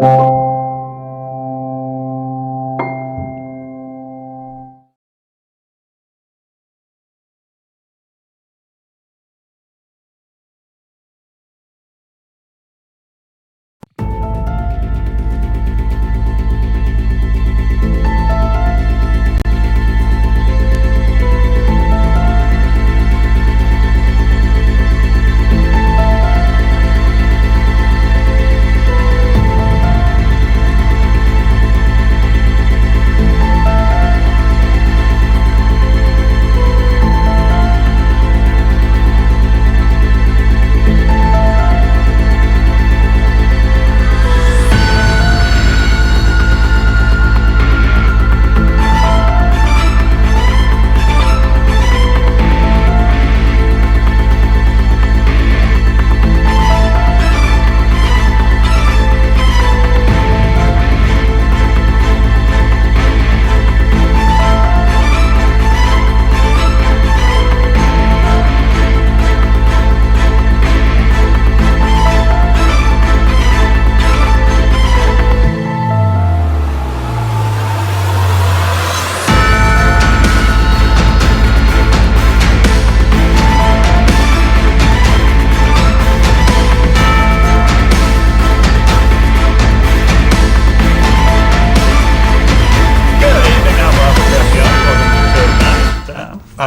I'm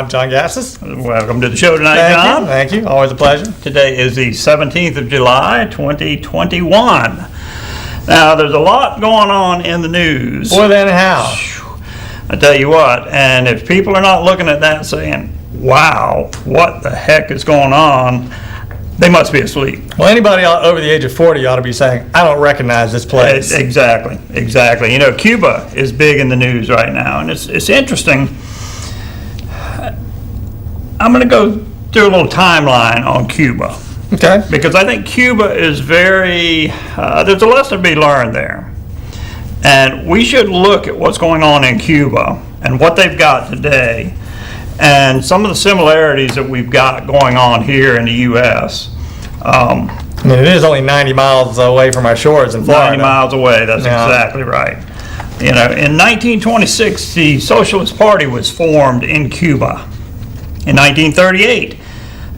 John Gatsis. Welcome to the show tonight, John. Thank you. Always a pleasure. Today is the 17th of July, 2021. Now, there's a lot going on in the news. More than how. I tell you what, and if people are not looking at that saying, wow, what the heck is going on, they must be asleep. Well, anybody over the age of 40 ought to be saying, I don't recognize this place. Exactly. You know, Cuba is big in the news right now, and it's interesting. I'm going to go through a little timeline on Cuba. Okay. Because I think Cuba is very, there's a lesson to be learned there. And we should look at what's going on in Cuba and what they've got today and some of the similarities that we've got going on here in the U.S. I mean, it is only 90 miles away from our shores in Florida. 90 miles away, that's exactly right. You know, in 1926, the Socialist Party was formed in Cuba. In 1938,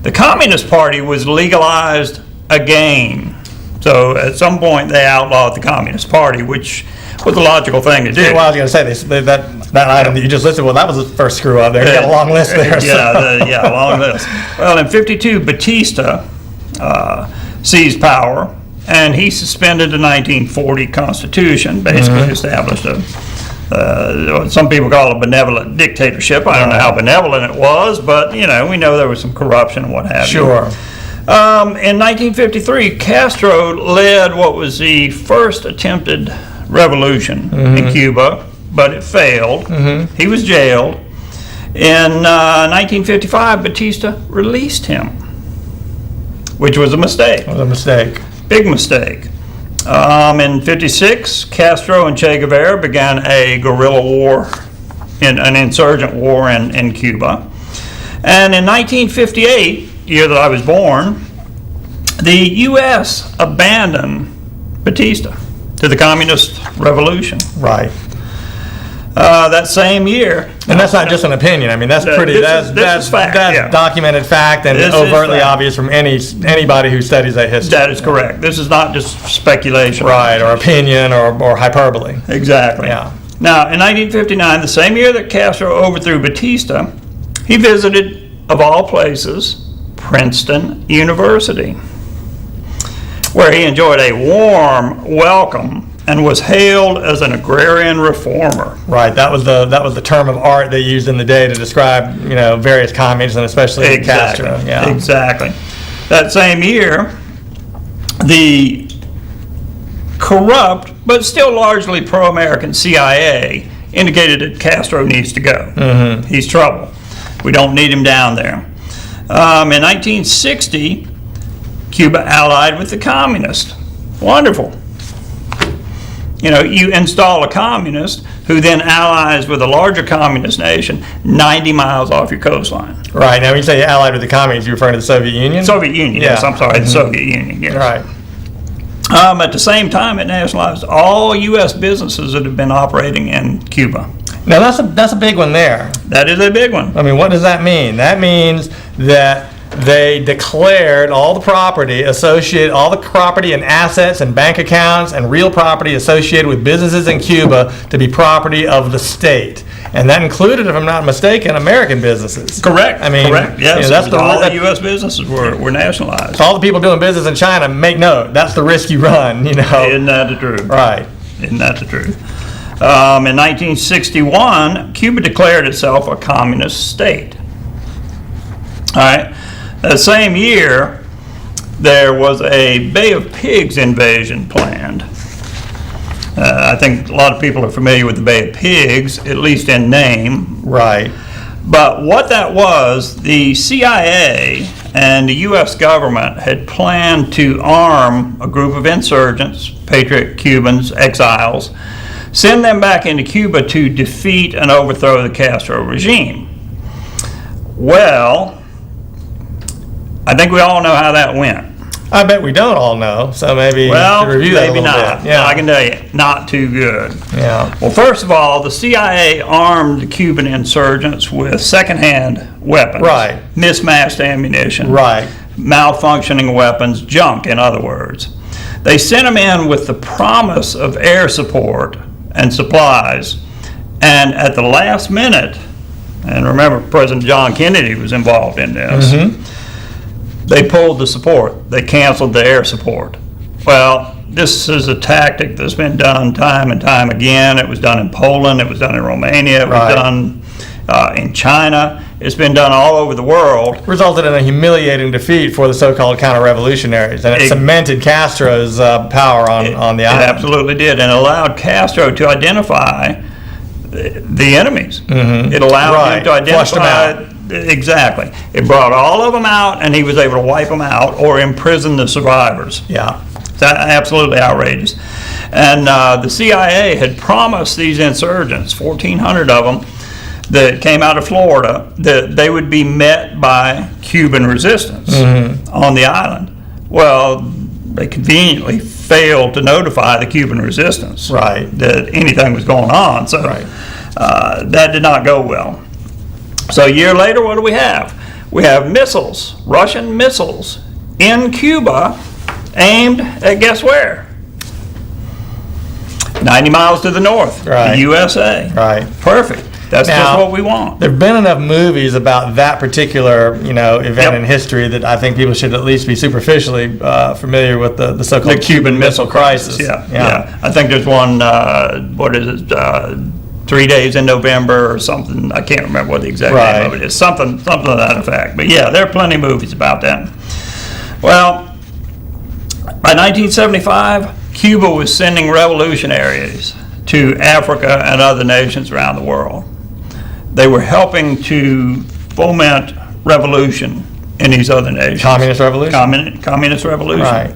the Communist Party was legalized again. So at some point they outlawed the Communist Party, which was the logical thing to do. Well, I was going to say, that item that you just listed, well, that was the first screw up there. You got a long list there. Yeah, long list. Well, in 52, Batista seized power, and he suspended the 1940 Constitution, basically established some people call it a benevolent dictatorship. I don't know how benevolent it was, but, you know, we know there was some corruption and what have you. Sure. In 1953, Castro led what was the first attempted revolution in Cuba, but it failed. He was jailed. In 1955, Batista released him, which was a mistake. It was a mistake. Big mistake. In 56, Castro and Che Guevara began a guerrilla war, an insurgent war in Cuba. And in 1958, year that I was born, the U.S. abandoned Batista to the communist revolution. Right. That same year. And that's not just an opinion. I mean, that's pretty, that's fact, that's documented fact and overtly obvious from anybody who studies that history. That is correct. This is not just speculation. Right, or opinion or hyperbole. Exactly. Yeah. Now, in 1959, the same year that Castro overthrew Batista, he visited, of all places, Princeton University, where he enjoyed a warm welcome and was hailed as an agrarian reformer. Right, that was the term of art they used in the day to describe, you know, various communists and especially Castro. Yeah. Exactly. That same year, the corrupt but still largely pro-American CIA indicated that Castro needs to go. He's trouble. We don't need him down there. In 1960, Cuba allied with the communists. Wonderful. You know, you install a communist who then allies with a larger communist nation 90 miles off your coastline. Right. Now, when you say allied with the communists, you're referring to the Soviet Union? Soviet Union, yes. I'm sorry, the Soviet Union, yes. Right. At the same time, it nationalized all U.S. businesses that have been operating in Cuba. Now, that's a big one there. That is a big one. I mean, what does that mean? That means that they declared all the property and assets and bank accounts and real property associated with businesses in Cuba to be property of the state. And that included, if I'm not mistaken, American businesses. Correct. I mean, correct. Yes, you know, that's all the U.S. businesses were nationalized. All the people doing business in China, make note, that's the risk you run, you know. Isn't that the truth? Right. Isn't that the truth? In 1961, Cuba declared itself a communist state. All right. That same year, there was a Bay of Pigs invasion planned. I think a lot of people are familiar with the Bay of Pigs, at least in name. Right. But what that was, the CIA and the U.S. government had planned to arm a group of insurgents, patriot Cubans, exiles, send them back into Cuba to defeat and overthrow the Castro regime. Well, I think we all know how that went. I bet we don't all know, so maybe Well, to review that maybe a little not. bit. Yeah. I can tell you, not too good. Yeah. Well, first of all, the CIA armed the Cuban insurgents with secondhand weapons. Right. Mismatched ammunition. Right. Malfunctioning weapons, junk, in other words. They sent them in with the promise of air support and supplies, and at the last minute, and remember President John Kennedy was involved in this, they pulled the support. They canceled the air support. Well, this is a tactic that's been done time and time again. It was done in Poland. It was done in Romania. It was Right. done in China. It's been done all over the world. Resulted in a humiliating defeat for the so-called counter-revolutionaries, and it cemented Castro's power on the It island. absolutely did, and allowed Castro to identify the enemies. It allowed Right. him to Flushed them identify. Exactly. It brought all of them out, and he was able to wipe them out or imprison the survivors. Yeah. It's absolutely outrageous. And the CIA had promised these insurgents, 1,400 of them, that came out of Florida, that they would be met by Cuban resistance on the island. Well, they conveniently failed to notify the Cuban resistance Right. that anything was going on. So Right. that did not go well. So a year later, what do we have? We have missiles, Russian missiles, in Cuba, aimed at guess where? 90 miles to the north, Right. the USA. Right. Perfect. That's Now, just what we want. There've been enough movies about that particular, event Yep. in history that I think people should at least be superficially familiar with the so-called The Cuban Missile Crisis. Yeah. Yeah. I think there's one, what is it, 3 days in November or something. I can't remember what the exact name of Right. it is. Something to that effect. But yeah, there are plenty of movies about that. Well, by 1975, Cuba was sending revolutionaries to Africa and other nations around the world. They were helping to foment revolution in these other nations. Communist revolution? Communist revolution. Right.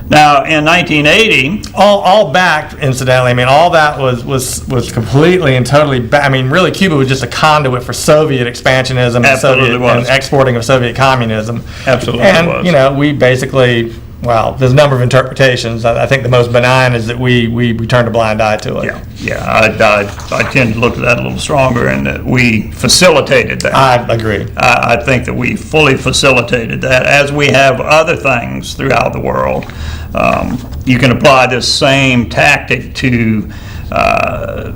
Now, in 1980, All backed, incidentally. I mean, all that was completely and totally. Really, Cuba was just a conduit for Soviet expansionism Absolutely and was. and exporting of Soviet communism. Absolutely and, was. We basically. Well, there's a number of interpretations. I think the most benign is that we turned a blind eye to it. Yeah, I tend to look at that a little stronger, and that we facilitated that. I agree. I think that we fully facilitated that, as we have other things throughout the world. You can apply this same tactic to the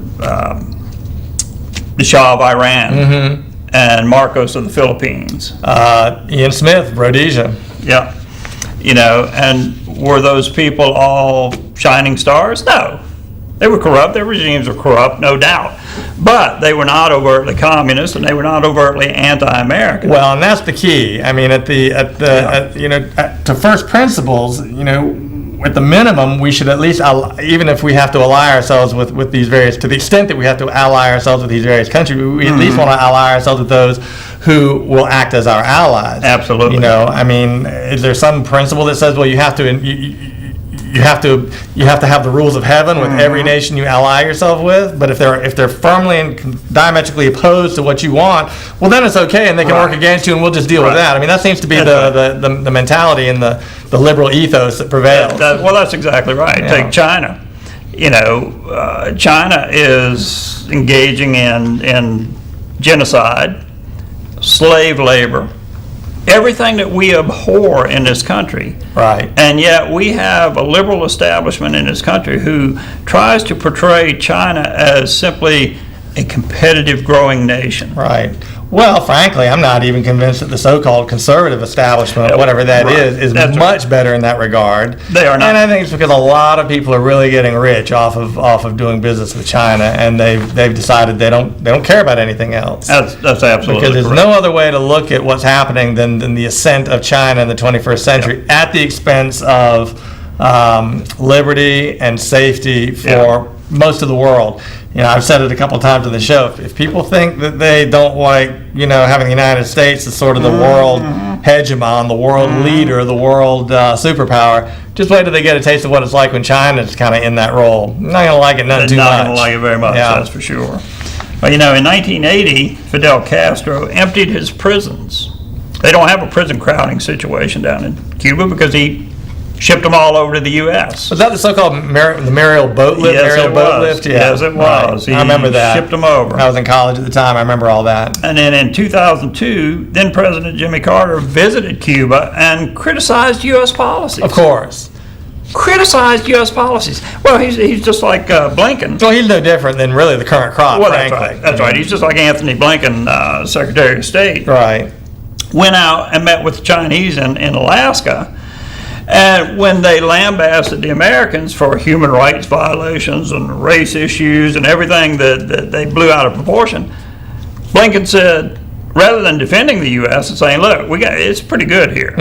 Shah of Iran and Marcos of the Philippines. Ian Smith, Rhodesia. Yeah. And were those people all shining stars? No. They were corrupt. Their regimes were corrupt, no doubt. But they were not overtly communist, and they were not overtly anti-American. Well, and that's the key. I mean, to first principles, at the minimum, we should at least, even if we have to ally ourselves with these various, to the extent that we have to ally ourselves with these various countries, we at least want to ally ourselves with those who will act as our allies. Absolutely. Is there some principle that says, well, you have to you have to have the rules of heaven with every nation you ally yourself with. But if they're firmly and diametrically opposed to what you want, well, then it's okay, and they can work against you, and we'll just deal with that. I mean, that seems to be the mentality and the liberal ethos that prevails. Well, that's exactly right. Yeah. Take China. China is engaging in genocide, slave labor, everything that we abhor in this country. Right. And yet we have a liberal establishment in this country who tries to portray China as simply a competitive, growing nation. Right. Well, frankly, I'm not even convinced that the so-called conservative establishment, whatever that is That's much better in that regard. They are not. And I think it's because a lot of people are really getting rich off of doing business with China, and they've decided they don't care about anything else. That's absolutely Because there's correct. no other way to look at what's happening than the ascent of China in the 21st century at the expense of liberty and safety for most of the world. I've said it a couple of times on the show. If people think that they don't like, having the United States as sort of the world hegemon, the world leader, the world superpower, just wait till they get a taste of what it's like when China's kind of in that role. They're not going to like it none too much. Not going to like it very much, that's for sure. Well, in 1980, Fidel Castro emptied his prisons. They don't have a prison crowding situation down in Cuba because he shipped them all over to the U.S. Was that the so-called the Mariel boat lift? Yes, Mariel it boat was. lift? Yeah. Yes, it was. Right. I remember that. Shipped them over. I was in college at the time. I remember all that. And then in 2002, then President Jimmy Carter visited Cuba and criticized U.S. policies. Of course. Criticized U.S. policies. Well, he's just like Blinken. Well, he's no different than really the current crop, Well, frankly. that's right. That's right. He's just like Anthony Blinken, Secretary of State. Right. Went out and met with the Chinese in Alaska. And when they lambasted the Americans for human rights violations and race issues and everything that they blew out of proportion, Blinken said, rather than defending the U.S. and saying, look, it's pretty good here.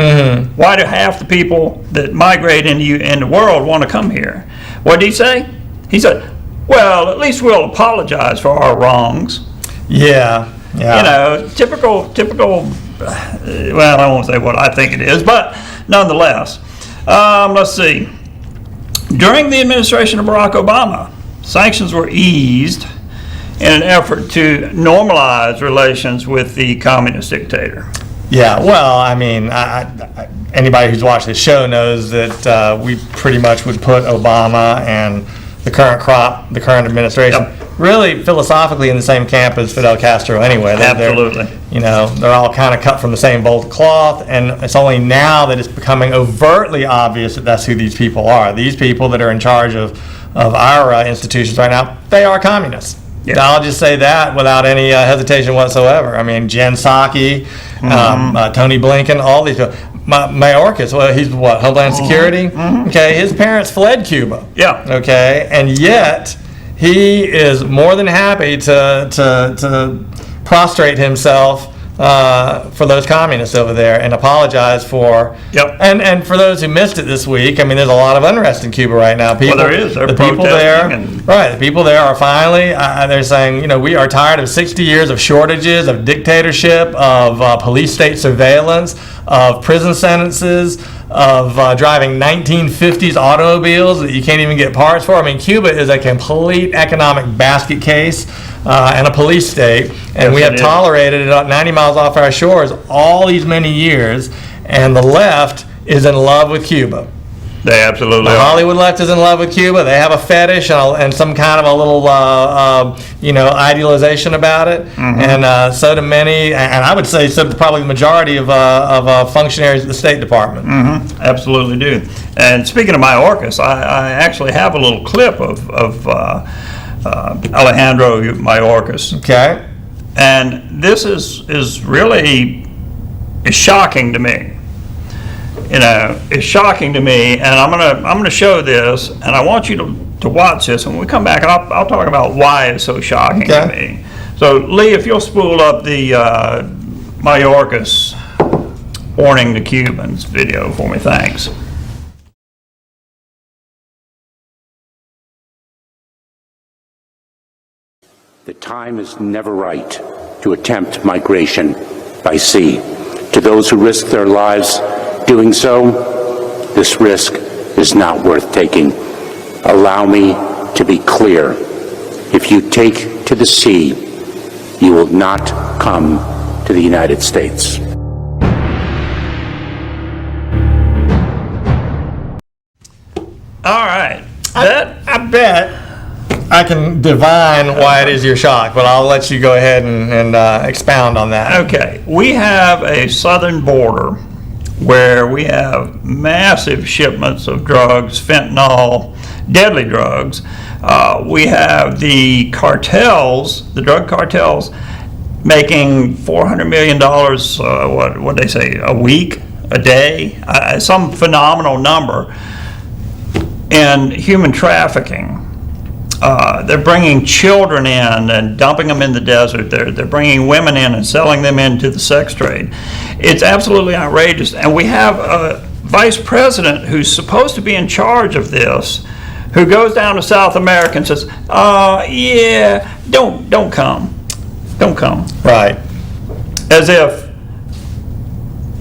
Why do half the people that migrate in the world want to come here? What did he say? He said, well, at least we'll apologize for our wrongs. Yeah. Typical, well, I won't say what I think it is, but nonetheless. Let's see. During the administration of Barack Obama, sanctions were eased in an effort to normalize relations with the communist dictator. Yeah, well, I mean, anybody who's watched this show knows that we pretty much would put Obama and the current crop, the current administration, really philosophically in the same camp as Fidel Castro anyway. Absolutely. They're all kind of cut from the same bolt of cloth, and it's only now that it's becoming overtly obvious that that's who these people are. These people that are in charge of our institutions right now, they are communists. Yeah. I'll just say that without any hesitation whatsoever. I mean, Jen Psaki, Tony Blinken, all these people. Mayorkas, well, he's what, Homeland Security? Okay, his parents fled Cuba. Yeah. Okay, and yet he is more than happy to prostrate himself for those communists over there and apologize for. Yep. And for those who missed it this week, I mean, there's a lot of unrest in Cuba right now. Well, there is. They're the people there, protesting right? The people there are finally. They're saying, we are tired of 60 years of shortages, of dictatorship, of police state surveillance, of prison sentences, of driving 1950s automobiles that you can't even get parts for. I mean, Cuba is a complete economic basket case and a police state, and we have tolerated it 90 miles off our shores all these many years, and the left is in love with Cuba. They absolutely The are. Hollywood left is in love with Cuba. They have a fetish and some kind of a little, idealization about it. And so do many, and I would say so do probably the majority of functionaries at the State Department. Absolutely do. And speaking of Mayorkas, I actually have a little clip of Alejandro Mayorkas. Okay. And this is really shocking to me. It's shocking to me, and I'm gonna show this, and I want you to watch this. And when we come back, I'll talk about why it's so shocking to me. So, Lee, if you'll spool up the Mayorkas warning the Cubans video for me, thanks. The time is never right to attempt migration by sea. To those who risk their lives doing so, this risk is not worth taking. Allow me to be clear. If you take to the sea, you will not come to the United States. All right. I bet I can divine why it is you're shocked, but I'll let you go ahead and expound on that. Okay, we have a southern border where we have massive shipments of drugs, fentanyl, deadly drugs. We have the cartels, the drug cartels, making $400 million, what they say, a week, a day, some phenomenal number, in human trafficking. They're bringing children in and dumping them in the desert. They're bringing women in and selling them into the sex trade. It's absolutely outrageous. And we have a vice president who's supposed to be in charge of this, who goes down to South America and says, yeah, don't come. Don't come. Right. As if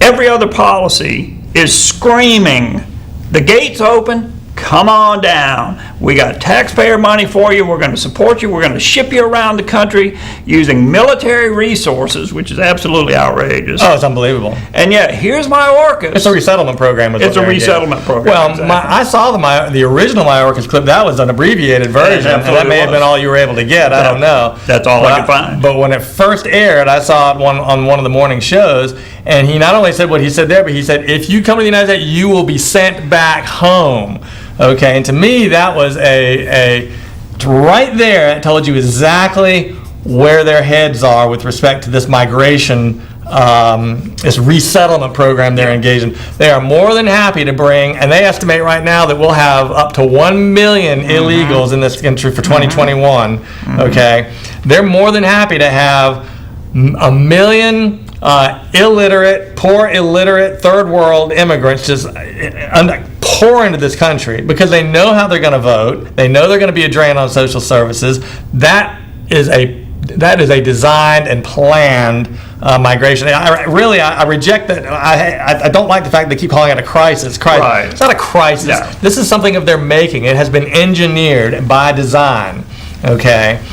every other policy is screaming, the gate's open, come on down. We got taxpayer money for you. We're going to support you. We're going to ship you around the country using military resources, which is absolutely outrageous. Oh, it's unbelievable. And yet, here's Mayorkas. It's a resettlement program. It's a resettlement program. Well, exactly. I saw the original Mayorkas clip. That was an abbreviated version, and that may have been all you were able to get. I don't know. That's all I could find. But when it first aired, I saw it on one of the morning shows, and he not only said what he said there, but he said, if you come to the United States, you will be sent back home. Okay, and to me, that was right there, it told you exactly where their heads are with respect to this migration, this resettlement program they're engaged in. They are more than happy to bring, and they estimate right now that we'll have up to 1 million illegals in this country for 2021, okay? They're more than happy to have 1 million illiterate, poor illiterate, third world immigrants just pour into this country because they know how they're going to vote. They know they're going to be a drain on social services. That is a designed and planned migration. I reject that. I don't like the fact they keep calling it a crisis. Right. It's not a crisis. No. This is something of their making. It has been engineered by design. Okay.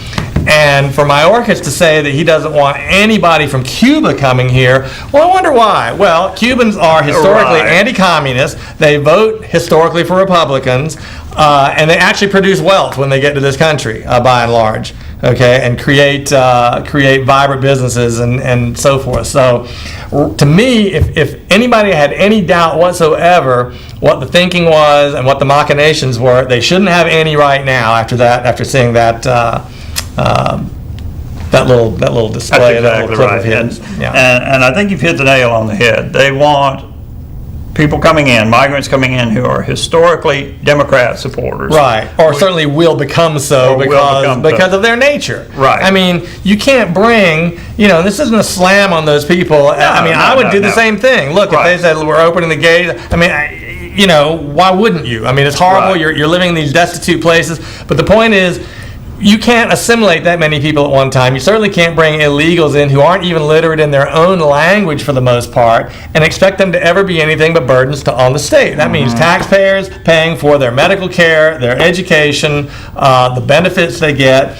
And for Mayorkas to say that he doesn't want anybody from Cuba coming here, well, I wonder why. Well, Cubans are historically anti-communist. They vote historically for Republicans, and they actually produce wealth when they get to this country, by and large, okay, and create vibrant businesses and so forth. So, to me, if anybody had any doubt whatsoever what the thinking was and what the machinations were, they shouldn't have any right now after seeing that little display, that little clip of his. And I think you've hit the nail on the head. They want people coming in, migrants coming in who are historically Democrat supporters. Right, or certainly will become so because of their nature. Right. I mean, you can't bring, this isn't a slam on those people. I would do the same thing. Look, if they said we're opening the gate, why wouldn't you? I mean, it's horrible. Right. You're living in these destitute places. But the point is, you can't assimilate that many people at one time. You certainly can't bring illegals in who aren't even literate in their own language for the most part and expect them to ever be anything but burdens on the state. That means taxpayers paying for their medical care, their education, the benefits they get.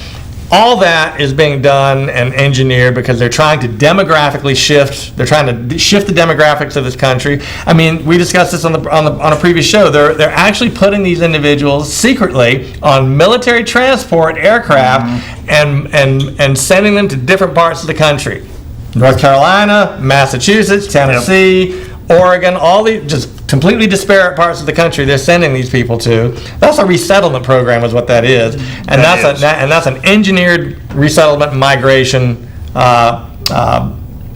All that is being done and engineered because they're trying to demographically shift. They're trying to shift the demographics of this country. I mean, we discussed this on a previous show. They're actually putting these individuals secretly on military transport aircraft and sending them to different parts of the country. North Carolina, Massachusetts, Tennessee, Oregon, all these just completely disparate parts of the country they're sending these people to. That's a resettlement program is what that is. And that's an engineered resettlement migration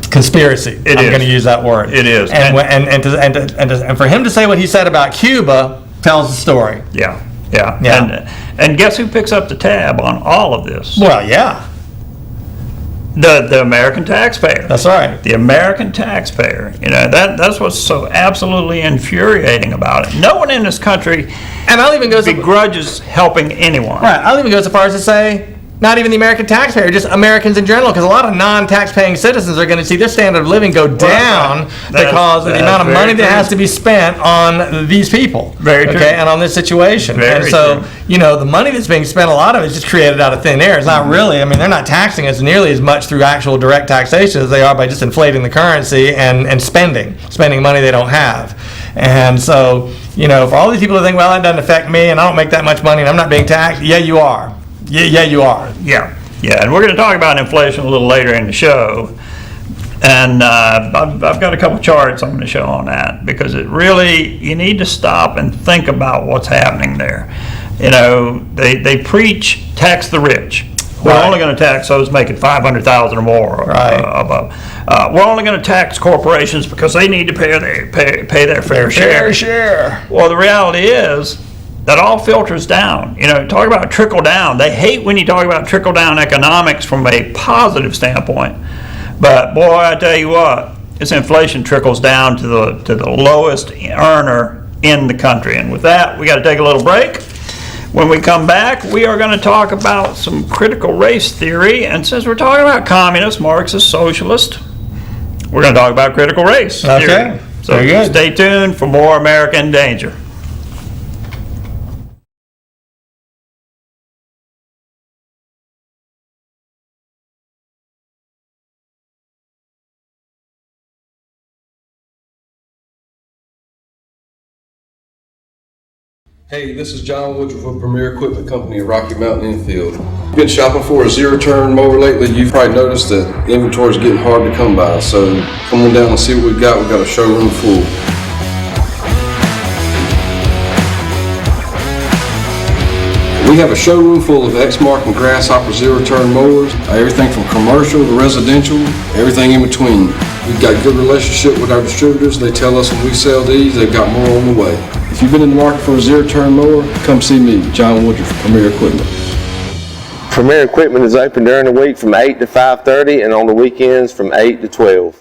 conspiracy. I'm going to use that word. It is. And for him to say what he said about Cuba tells the story. Yeah. And guess who picks up the tab on all of this? Well, yeah. The American taxpayer. That's right. The American taxpayer. That's what's so absolutely infuriating about it. No one in this country and I'll even go begrudges helping anyone. Right. I'll even go so far as to say not even the American taxpayer, just Americans in general, because a lot of non-tax-paying citizens are going to see their standard of living go down because of the amount of money that has to be spent on these people. Very true. Okay, and on this situation. Very and so, true. you know, the money that's being spent, a lot of it is just created out of thin air. It's not really, I mean, they're not taxing us nearly as much through actual direct taxation as they are by just inflating the currency and spending money they don't have. And so, you know, for all these people who think, well, that doesn't affect me and I don't make that much money and I'm not being taxed, yeah, you are. Yeah, you are. Yeah, and we're going to talk about inflation a little later in the show. And I've got a couple charts I'm going to show on that, because it really, you need to stop and think about what's happening there. You know, they preach tax the rich. We're only going to tax those making $500,000 or more above. We're only going to tax corporations because they need to pay their fair share. Well, the reality is that all filters down. You know, talk about trickle down. They hate when you talk about trickle down economics from a positive standpoint. But boy, I tell you what, this inflation trickles down to the lowest earner in the country. And with that, we got to take a little break. When we come back, we are going to talk about some critical race theory. And since we're talking about communist, Marxist, socialist, we're going to talk about critical race theory. So very good. Stay tuned for more American Danger. Hey, this is John Woodruff of Premier Equipment Company of Rocky Mountain Infield. Been shopping for a zero-turn mower lately. You've probably noticed that inventory is getting hard to come by. So come on down and see what we've got. We've got a showroom full. We have a showroom full of Exmark and Grasshopper zero-turn mowers. Everything from commercial to residential, everything in between. We've got a good relationship with our distributors. They tell us when we sell these, they've got more on the way. If you've been in the market for a zero-turn mower, come see me, John Woodruff from Premier Equipment. Premier Equipment is open during the week from 8 to 5:30 and on the weekends from 8 to 12.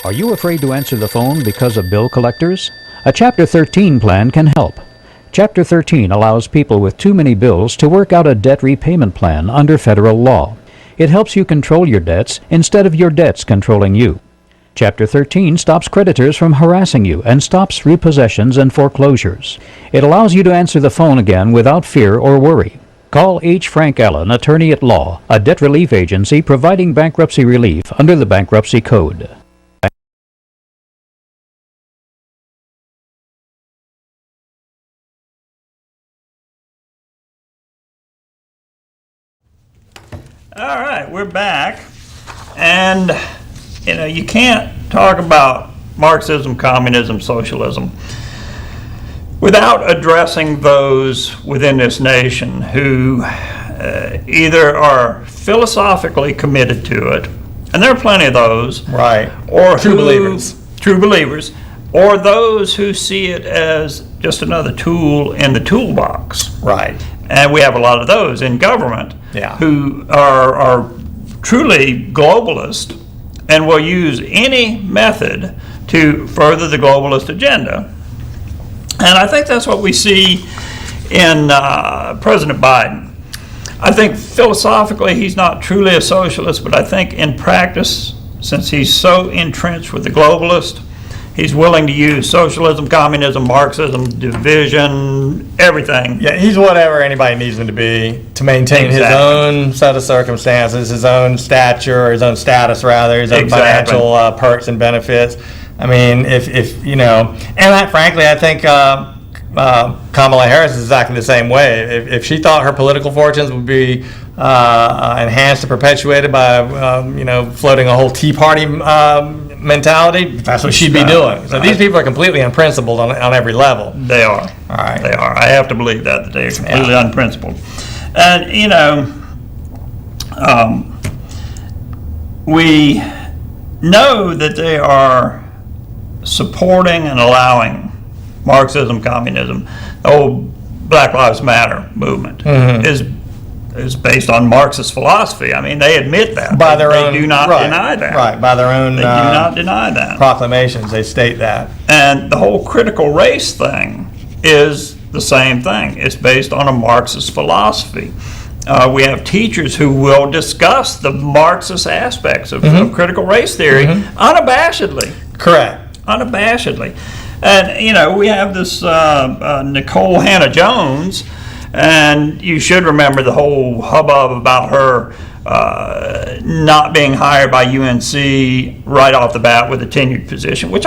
Are you afraid to answer the phone because of bill collectors? A Chapter 13 plan can help. Chapter 13 allows people with too many bills to work out a debt repayment plan under federal law. It helps you control your debts instead of your debts controlling you. Chapter 13 stops creditors from harassing you and stops repossessions and foreclosures. It allows you to answer the phone again without fear or worry. Call H. Frank Allen, Attorney at Law, a debt relief agency providing bankruptcy relief under the Bankruptcy Code. All right, we're back, and you know, you can't talk about Marxism, communism, socialism without addressing those within this nation who either are philosophically committed to it, and there are plenty of those, Right. or True believers, or those who see it as just another tool in the toolbox. Right. And we have a lot of those in government who are truly globalist and will use any method to further the globalist agenda. And I think that's what we see in President Biden. I think philosophically he's not truly a socialist, but I think in practice, since he's so entrenched with the globalist, he's willing to use socialism, communism, Marxism, division, everything. Yeah, he's whatever anybody needs him to be to maintain his own set of circumstances, his own stature, or his own status rather, his own financial perks and benefits. I mean, if you know, and frankly, I think Kamala Harris is exactly the same way. If she thought her political fortunes would be enhanced and perpetuated by you know, floating a whole Tea Party mentality, that's what she'd be doing. So these people are completely unprincipled on every level. They are. All right. They are. I have to believe that they're completely unprincipled. And, you know, we know that they are supporting and allowing Marxism, communism, the old Black Lives Matter movement is based on Marxist philosophy. I mean, they admit that. By their they own, do not right, deny that. Right, by their own They do not deny that. proclamations, they state that. And the whole critical race thing is the same thing. It's based on a Marxist philosophy. We have teachers who will discuss the Marxist aspects of critical race theory unabashedly. Correct. Unabashedly. And, you know, we have this Nicole Hannah-Jones, and you should remember the whole hubbub about her not being hired by UNC right off the bat with a tenured position, which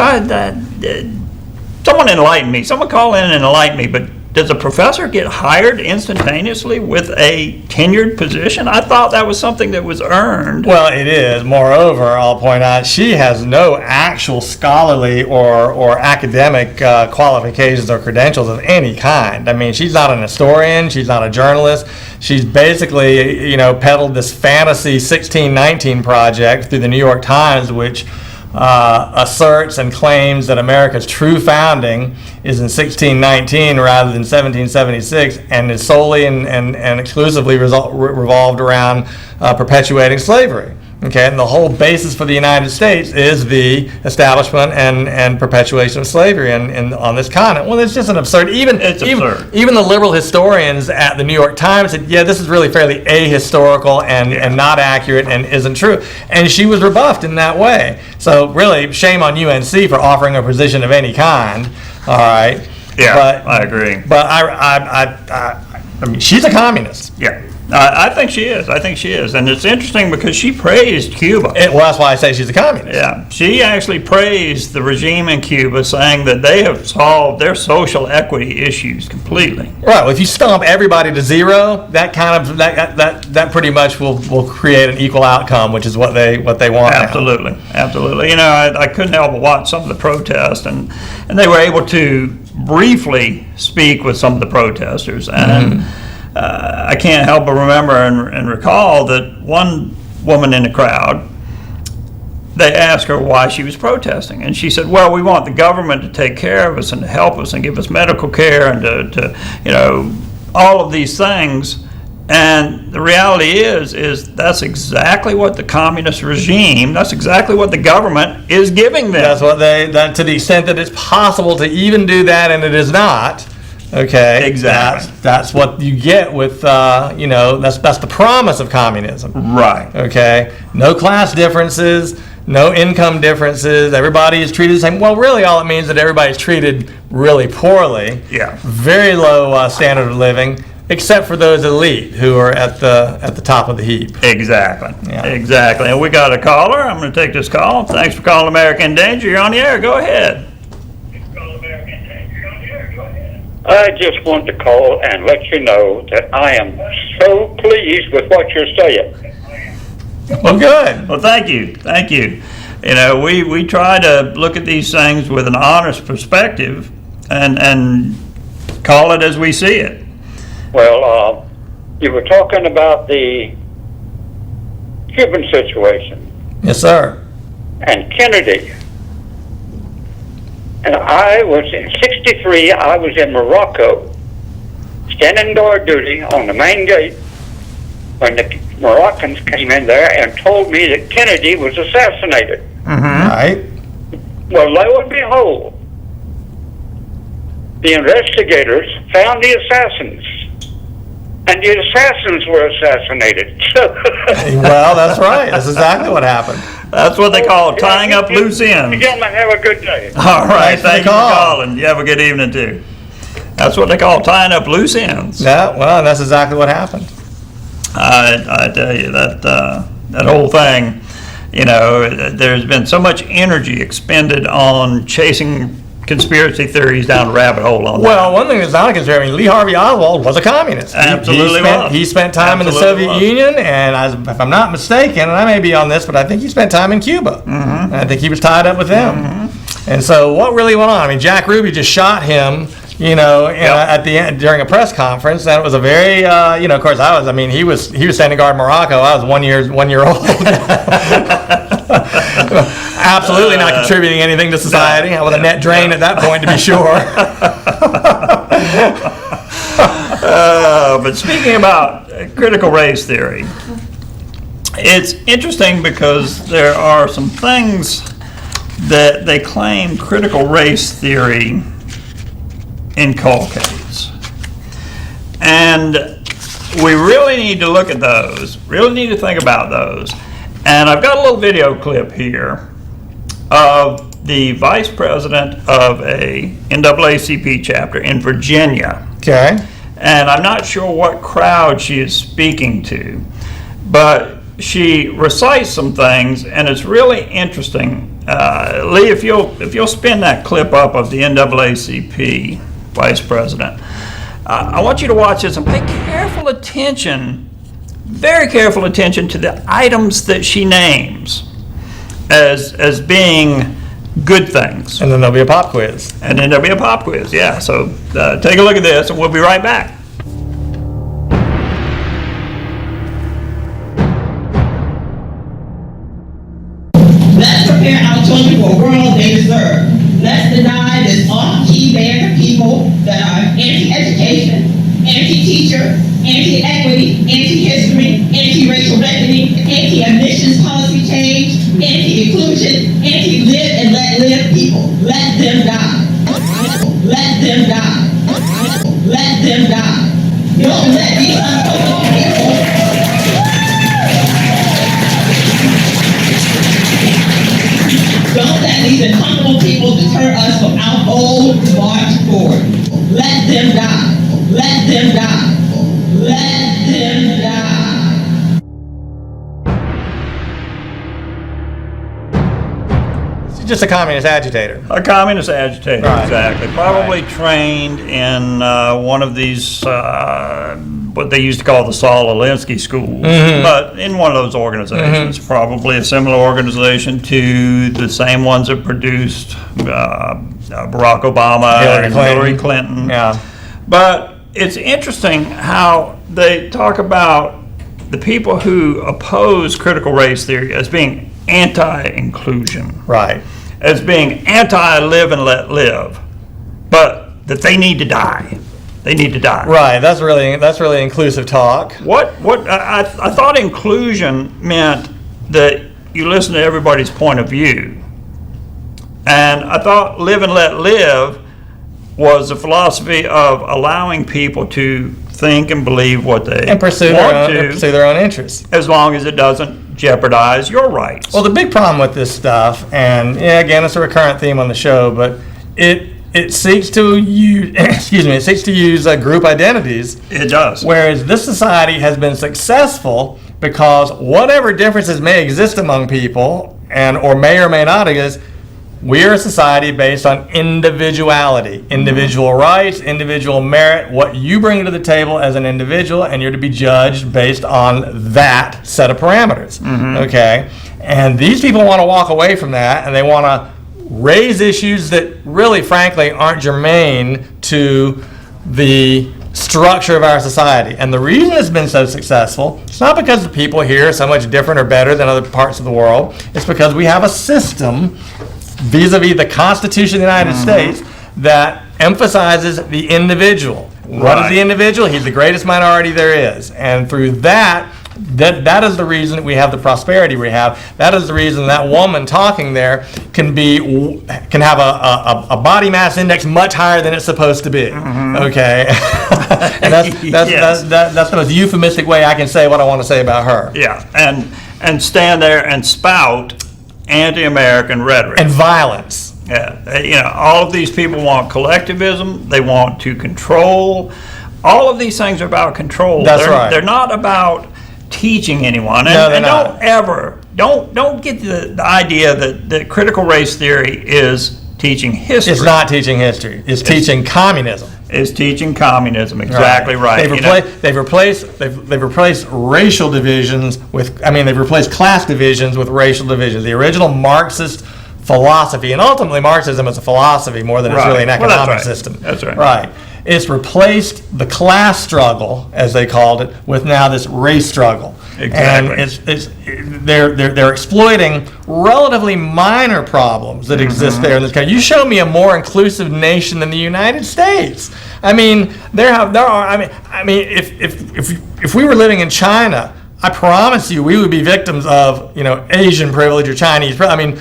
someone enlighten me. Someone call in and enlighten me, but does a professor get hired instantaneously with a tenured position? I thought that was something that was earned. Well, it is. Moreover, I'll point out, she has no actual scholarly or academic qualifications or credentials of any kind. I mean, she's not an historian. She's not a journalist. She's basically, you know, peddled this fantasy 1619 project through the New York Times, which asserts and claims that America's true founding is in 1619 rather than 1776, and is solely and exclusively revolved around perpetuating slavery. Okay, and the whole basis for the United States is the establishment and perpetuation of slavery on this continent. Well, it's just an absurd. Even the liberal historians at the New York Times said, yeah, this is really fairly ahistorical and not accurate and isn't true. And she was rebuffed in that way. So really, shame on UNC for offering a position of any kind. All right. Yeah, but, I agree. But I mean, she's a communist. Yeah. I think she is. I think she is. And it's interesting because she praised Cuba. Well, that's why I say she's a communist. Yeah. She actually praised the regime in Cuba, saying that they have solved their social equity issues completely. Right. Well, if you stomp everybody to zero, that kind of that pretty much will create an equal outcome, which is what they want. Absolutely. Now. Absolutely. You know, I couldn't help but watch some of the protests, and they were able to briefly speak with some of the protesters. And I can't help but remember and recall that one woman in the crowd, they asked her why she was protesting. And she said, well, we want the government to take care of us and to help us and give us medical care and to you know, all of these things. And the reality is that's exactly what the communist regime, that's exactly what the government is giving them. That's what that to the extent that it's possible to even do that, and it is not. Okay. Exactly. That's what you get with, you know, that's the promise of communism. Right. Okay. No class differences, no income differences. Everybody is treated the same. Well, really, all it means is that everybody's treated really poorly. Yeah. Very low standard of living, except for those elite who are at the top of the heap. Exactly. Yeah. Exactly. And we got a caller. I'm going to take this call. Thanks for calling America in Danger. You're on the air. Go ahead. I just want to call and let you know that I am so pleased with what you're saying. Well, good. Well, thank you. Thank you. You know, we try to look at these things with an honest perspective and call it as we see it. Well, you were talking about the Cuban situation. Yes, sir. And Kennedy. And I was in 63, I was in Morocco, standing guard duty on the main gate when the Moroccans came in there and told me that Kennedy was assassinated. Right. Well, lo and behold, the investigators found the assassins, and the assassins were assassinated. Well, that's right. That's exactly what happened. That's what they call tying up loose You ends. gentlemen, have a good day. All right. Thanks for the Thank you for call. calling. You have a good evening, too. That's what they call tying up loose ends. Yeah, well, that's exactly what happened. I tell you, that whole thing, you know, there's been so much energy expended on chasing conspiracy theories down the rabbit hole on Well, one thing that's not a conspiracy, I mean, Lee Harvey Oswald was a communist. Absolutely He spent time in the Soviet Union, and if I'm not mistaken, and I may be on this, but I think he spent time in Cuba. And I think he was tied up with them. And so what really went on? I mean, Jack Ruby just shot him, you know, at the end during a press conference, and it was a very, you know, of course, he was standing guard in Morocco. I was one year old. Absolutely not contributing anything to society. I was a net drain at that point, to be sure. But speaking about critical race theory, it's interesting because there are some things that they claim critical race theory inculcates. And we really need to look at those, really need to think about those. And I've got a little video clip here of the vice president of a NAACP chapter in Virginia. Okay. And I'm not sure what crowd she is speaking to, but she recites some things, and it's really interesting. Lee, if you'll spin that clip up of the NAACP vice president, I want you to watch this and pay careful attention, very careful attention to the items that she names as being good things. And then there'll be a pop quiz. And then there'll be a pop quiz, yeah. So take a look at this, and we'll be right back. Let's prepare our children for a world they deserve. Let's deny this off-key band of people that are anti-education, anti-teacher, anti-equity, anti-history, anti-racial reckoning, anti-admissions policy change, anti-inclusion, anti-live and let live people. Let them die. Let them die. Let them die. Don't let these uncomfortable people Don't let these uncomfortable people deter us from our bold march forward. Let them die. Let them die. Let them die. She's just a communist agitator. A communist agitator, Right. exactly. Probably trained in one of these, what they used to call the Saul Alinsky schools, but in one of those organizations, probably a similar organization to the same ones that produced Barack Obama and Hillary Clinton. Yeah. But it's interesting how they talk about the people who oppose critical race theory as being anti-inclusion, Right. as being anti-live and let live, but that they need to die. They need to die. Right. That's really inclusive talk. I thought inclusion meant that you listen to everybody's point of view. And I thought live and let live was the philosophy of allowing people to think and believe what they And pursue their own interests. as long as it doesn't jeopardize your rights. Well, the big problem with this stuff, and yeah, again, it's a recurrent theme on the show, but it seeks to use it seeks to use group identities. It does. Whereas this society has been successful because whatever differences may exist among people or may not exist, we are a society based on individuality, individual rights, individual merit, what you bring to the table as an individual, and you're to be judged based on that set of parameters. Okay? And these people want to walk away from that, and they want to raise issues that really, frankly, aren't germane to the structure of our society. And the reason it's been so successful, it's not because the people here are so much different or better than other parts of the world. It's because we have a system vis-a-vis the Constitution of the United States that emphasizes the individual. What is the individual? He's the greatest minority there is. And through that is the reason that we have the prosperity we have. That is the reason that woman talking there can have a body mass index much higher than it's supposed to be. Okay, and that's the most euphemistic way I can say what I want to say about her. Yeah, and stand there and spout anti-American rhetoric And violence. Yeah, all of these people want collectivism. They want to control. All of these things are about control. That's right. They're not about teaching anyone. No, they're not. Don't get the idea that critical race theory is teaching history. It's not teaching history. It's teaching communism. It's teaching communism. Exactly right. They've replaced racial divisions they've replaced class divisions with racial divisions. The original Marxist philosophy, and ultimately Marxism is a philosophy more than it's really an economic system. That's right. Right. It's replaced the class struggle, as they called it, with now this race struggle. Exactly. And they're exploiting relatively minor problems that exist there in this country. You show me a more inclusive nation than the United States. I mean, there are. I mean, if we were living in China, I promise you, we would be victims of, Asian privilege or Chinese privilege. I mean,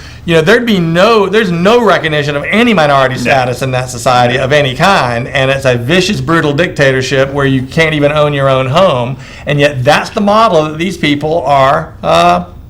there's no recognition of any minority status in that society of any kind, and it's a vicious, brutal dictatorship where you can't even own your own home, and yet that's the model that these people are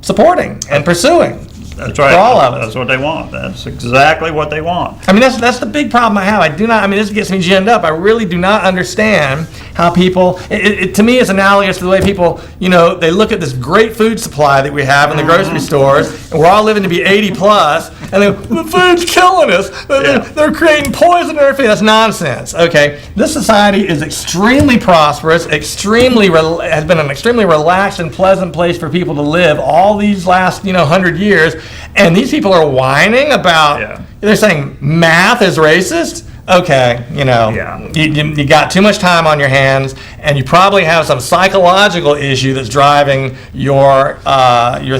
supporting and pursuing. That's right. For all of us. That's what they want. That's exactly what they want. I mean, that's the big problem I have. This gets me ginned up. I really do not understand how people, to me, it's analogous to the way people, they look at this great food supply that we have in the grocery stores, and we're all living to be 80 plus, and the food's killing us. They're creating poison in our food. That's nonsense. Okay, this society is extremely prosperous, has been an extremely relaxed and pleasant place for people to live all these last, 100 years. And these people are whining about, they're saying math is racist. Okay, you got too much time on your hands, and you probably have some psychological issue that's driving your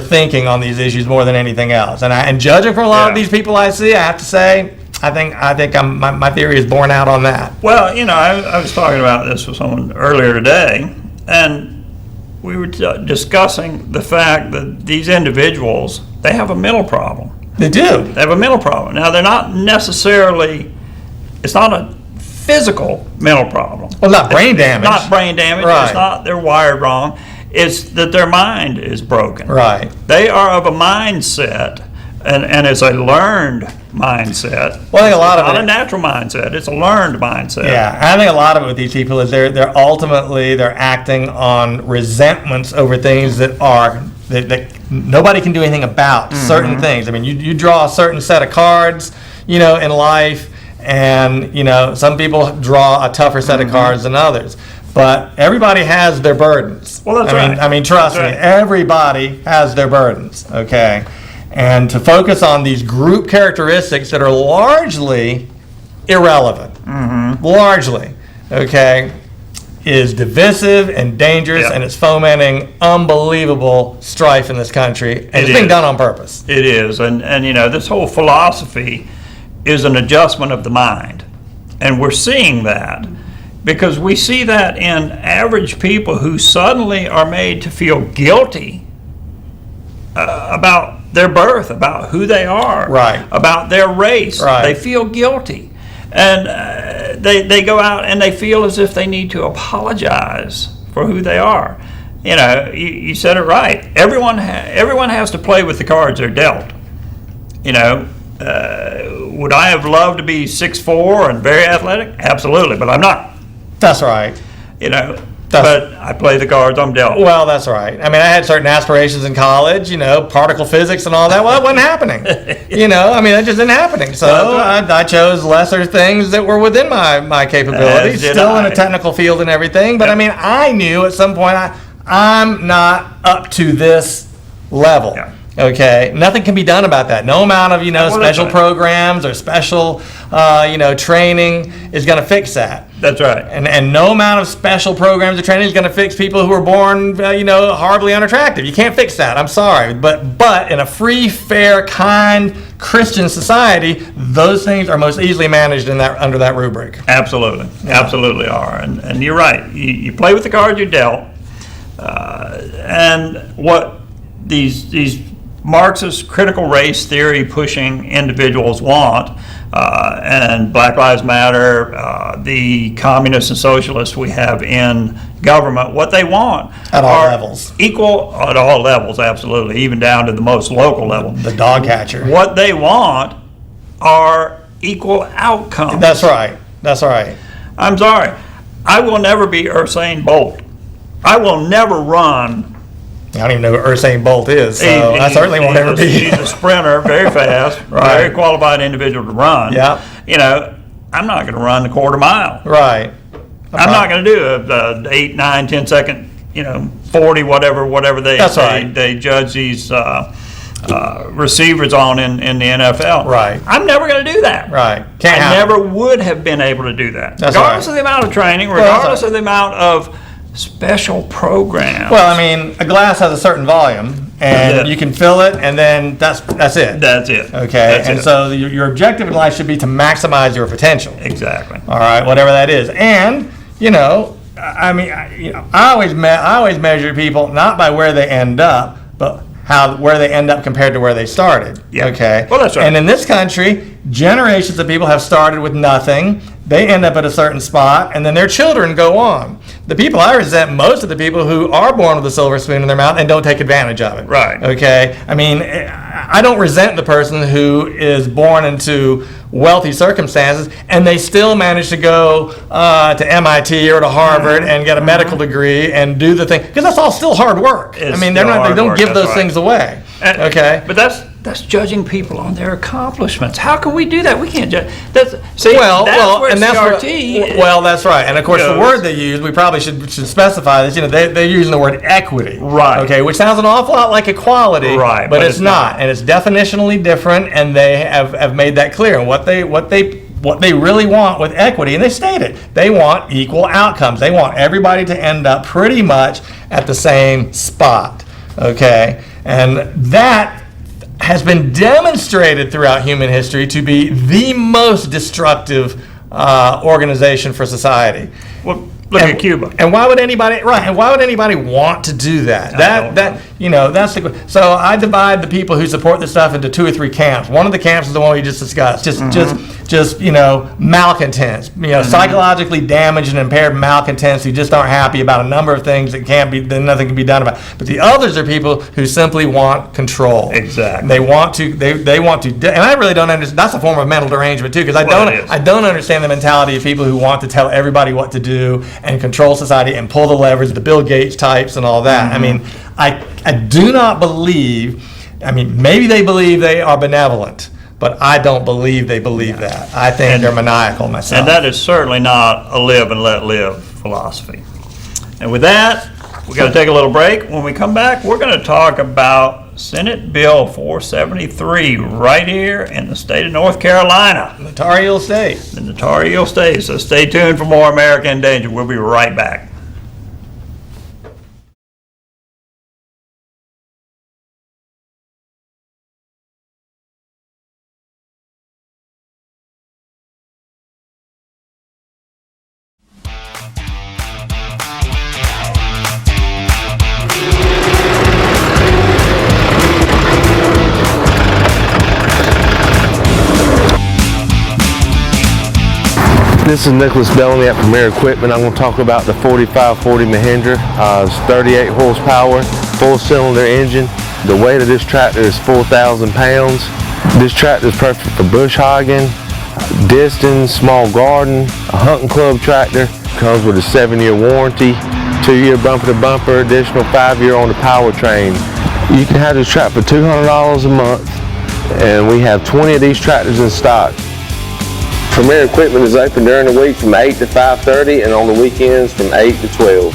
thinking on these issues more than anything else. And judging from a lot of these people I see, I have to say, I think my theory is borne out on that. Well, I was talking about this with someone earlier today, and we were discussing the fact that these individuals, they have a mental problem. They do. They have a mental problem. Now, they're not necessarily, it's not a physical mental problem. Well, not brain damage. Not brain damage. Right. It's not they're wired wrong. It's that their mind is broken. Right. They are of a mindset, and it's a learned mindset. Well, I think a lot of it's not a natural mindset. It's a learned mindset. Yeah, I think a lot of it with these people is they're ultimately acting on resentments over things that nobody can do anything about. Certain things. I mean, you draw a certain set of cards, in life, and some people draw a tougher set of cards than others. But everybody has their burdens. Well, that's right. I mean, trust me, everybody has their burdens. Okay. And to focus on these group characteristics that are largely irrelevant, largely, okay, is divisive and dangerous, and it's fomenting unbelievable strife in this country, and it's being done on purpose. It is, and this whole philosophy is an adjustment of the mind, and we're seeing that because we see that in average people who suddenly are made to feel guilty about their birth, about who they are, right, about their race. Right. They feel guilty, and they go out and they feel as if they need to apologize for who they are. You said it right. Everyone has to play with the cards they're dealt. Would I have loved to be 6'4" and very athletic? Absolutely, but I'm not. That's right. But I play the cards I'm dealt. Well, that's right. I mean, I had certain aspirations in college, particle physics and all that. Well, it wasn't happening. That just isn't happening. So I chose lesser things that were within my capabilities, still in a technical field and everything. But I knew at some point I'm not up to this level. Yeah. Okay, nothing can be done about that. No amount of special programs or special training is going to fix that. That's right. And no amount of special programs or training is going to fix people who are born horribly unattractive. You can't fix that. I'm sorry, but in a free, fair, kind Christian society, those things are most easily managed under that rubric. Absolutely, absolutely are. And you're right. You play with the cards you're dealt, and what these Marxist critical race theory pushing individuals want, and Black Lives Matter, the communists and socialists we have in government, what they want at all levels. Equal at all levels, absolutely, even down to the most local level. The dog catcher. What they want are equal outcomes. That's right. That's right. I'm sorry. I will never be Usain Bolt. I will never run. I don't even know what Usain Bolt is, so I certainly won't ever be. He's a sprinter, very fast, Right. Very qualified individual to run. Yeah. I'm not going to run the quarter mile. Right. I'm not going to do a 8, 9, 10 second, 40, whatever they That's right. they judge these receivers on in the NFL. Right. I'm never going to do that. Right. I never would have been able to do that. That's regardless right. of the amount of training, Well, regardless of the amount of special programs. Well, I mean, a glass has a certain volume, and Yeah. you can fill it, and then that's it. That's it. Okay, That's and it. so your objective in life should be to maximize your potential. Exactly. All right, whatever that is, and I mean, I always measure people not by where they end up, but where they end up compared to where they started. Yeah. Okay. Well, that's right. And in this country, generations of people have started with nothing. They end up at a certain spot, and then their children go on. The people I resent most of the people who are born with a silver spoon in their mouth and don't take advantage of it. Right. Okay. I mean, I don't resent the person who is born into wealthy circumstances and they still manage to go to MIT or to Harvard and get a medical degree and do the thing, because that's all still hard work. It's I mean, still they hard don't work, give that's those right. things away. Okay. But that's judging people on their accomplishments. How can we do that? We can't judge. That's Well, where and that's CRT. well, that's right. And of course, the goes. word they use, we probably should specify this. They're using the word equity, Right. Okay, which sounds an awful lot like equality, Right, But it's not, and it's definitionally different. And they have made that clear. And what they really want with equity, and they state it, they want equal outcomes. They want everybody to end up pretty much at the same spot. Okay, and that has been demonstrated throughout human history to be the most destructive organization for society. Well, look at Cuba. And why would anybody And why would anybody want to do that? That's so I divide the people who support this stuff into 2 or 3 camps. One of the camps is the one we just discussed. Just malcontents. Psychologically damaged and impaired malcontents who just aren't happy about a number of things that nothing can be done about. But the others are people who simply want control. Exactly. They want to. They want to. And I really don't understand. That's a form of mental derangement too, because I don't understand the mentality of people who want to tell everybody what to do and control society and pull the levers, the Bill Gates types and all that. I mean, I do not believe. I mean, maybe they believe they are benevolent, but I don't believe they believe that. I think they're maniacal myself. And that is certainly not a live and let live philosophy. And with that, we're going to take a little break. When we come back, we're going to talk about Senate Bill 473 right here in the state of North Carolina. The Tar Heel State. In the Tar Heel State. So stay tuned for more America in Danger. We'll be right back. This is Nicholas Bellamy at Premier Equipment. I'm going to talk about the 4540 Mahindra. It's 38 horsepower, 4-cylinder engine. The weight of this tractor is 4,000 pounds. This tractor is perfect for bush hogging, distance, small garden, a hunting club tractor. Comes with a 7-year warranty, 2-year bumper to bumper, additional 5-year on the powertrain. You can have this tractor for $200 a month, and we have 20 of these tractors in stock. Premier Equipment is open during the week from 8 to 5:30 and on the weekends from 8 to 12.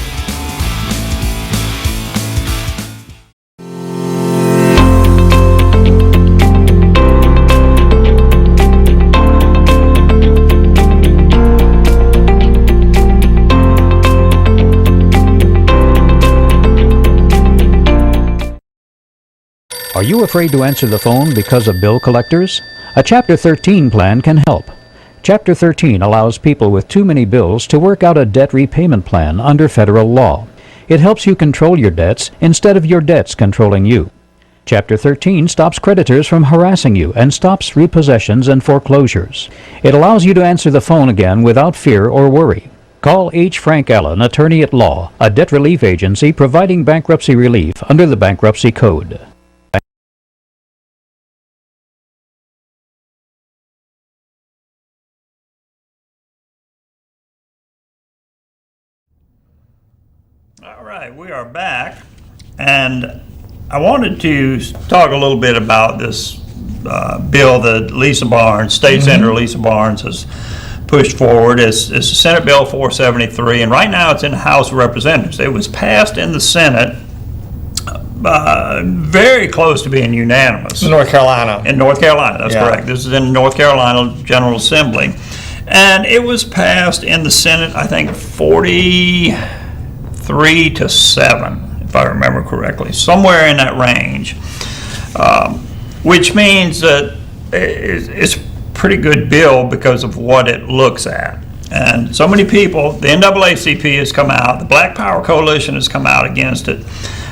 Are you afraid to answer the phone because of bill collectors? A Chapter 13 plan can help. Chapter 13 allows people with too many bills to work out a debt repayment plan under federal law. It helps you control your debts instead of your debts controlling you. Chapter 13 stops creditors from harassing you and stops repossessions and foreclosures. It allows you to answer the phone again without fear or worry. Call H. Frank Allen, Attorney at Law, a debt relief agency providing bankruptcy relief under the Bankruptcy Code. All right, we are back, and I wanted to talk a little bit about this bill that Lisa Barnes, State Senator Lisa Barnes, has pushed forward. It's Senate Bill 473, and right now it's in the House of Representatives. It was passed in the Senate, very close to being unanimous. In North Carolina. In North Carolina, that's Yeah. correct. This is in North Carolina General Assembly. And it was passed in the Senate, I think 43 3 to 7, if I remember correctly, somewhere in that range, which means that it's a pretty good bill because of what it looks at. And so many people, the NAACP has come out, the Black Power Coalition has come out against it.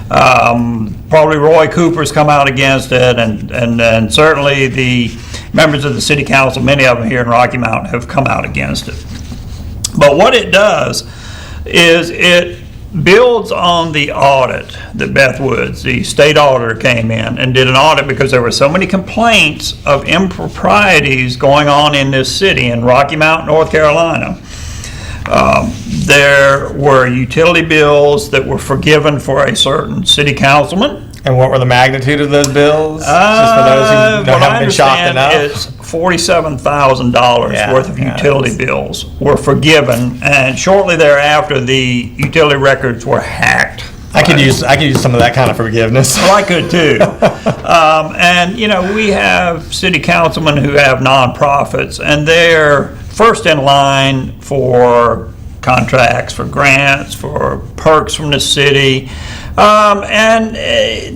Probably Roy Cooper's come out against it, and certainly the members of the city council, many of them here in Rocky Mount, have come out against it. But what it does is it builds on the audit that Beth Woods, the state auditor, came in and did an audit because there were so many complaints of improprieties going on in this city in Rocky Mount, North Carolina. There were utility bills that were forgiven for a certain city councilman. And what were the magnitude of those bills? Just for those who haven't been shocked enough. It's $47,000 worth of utility bills were forgiven, and shortly thereafter, the utility records were hacked. I could use some of that kind of forgiveness. Well, I could too. And you know, we have city councilmen who have nonprofits, and they're first in line for contracts, for grants, for perks from the city. And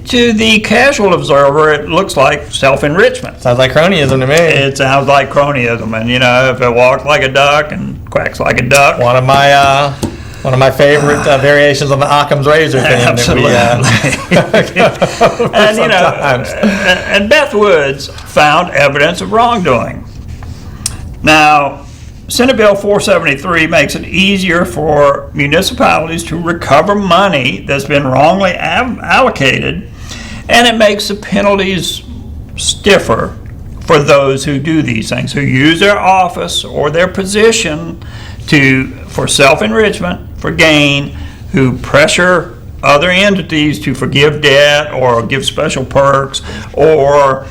to the casual observer, it looks like self-enrichment. Sounds like cronyism to me. It sounds like cronyism, and you know, if it walks like a duck and quacks like a duck. One of my favorite variations on the Occam's razor thing. Absolutely. And you know, and Beth Woods found evidence of wrongdoing. Now, Senate Bill 473 makes it easier for municipalities to recover money that's been wrongly allocated, and it makes the penalties stiffer for those who do these things, who use their office or their position for self-enrichment, for gain, who pressure other entities to forgive debt or give special perks or